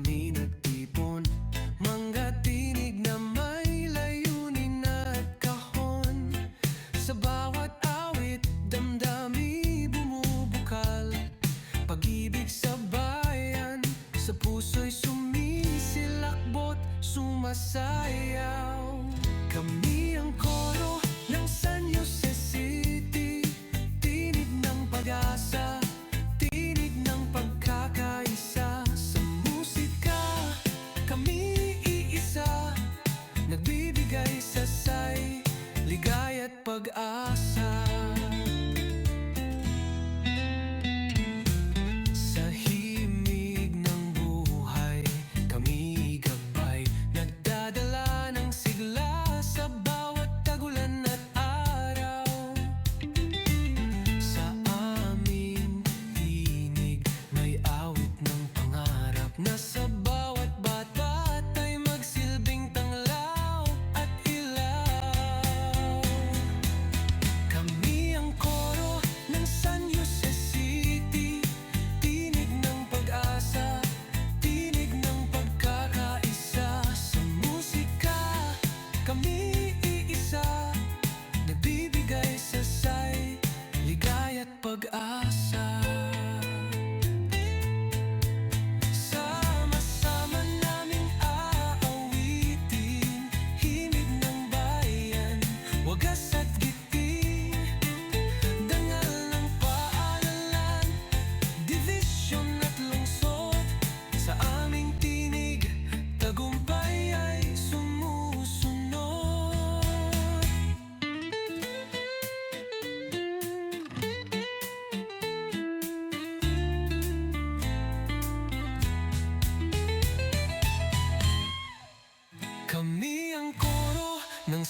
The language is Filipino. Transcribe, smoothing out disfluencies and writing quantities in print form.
kami nagtipon, mga tinig na may layunin at kahon. Sa bawat awit, damdami bumubukal, pag-ibig sa bayan, sa puso'y sumisilakbot, sumasayaw. Kami ang koro ng San Jose City, tinig ng pag-asa, tinig ng pagkakaisa. Sa musika, kami iisa, nagbibigay sasay, ligaya't pag-asa. Sa himig ng buhay, kami gabay, nagdadala ng sigla sa bawat tagulan at araw. Sa aming tinig, may awit ng pangarap, na sa bawat bata ay magsilbing tanglaw at ilaw. Kami ang koro ng San Jose City, tinig ng pag-asa, tinig ng pagkakaisa. Sa musika, kami iisa, nagbibigay sasay, ligaya't pag-asa. Sama-sama naming aawitin, himig ng bayan, wagas at giting, dangal ng paaralan, division at lungsod. Sa aming tinig, tagumpay ay sumusunod. Kami ang koro ng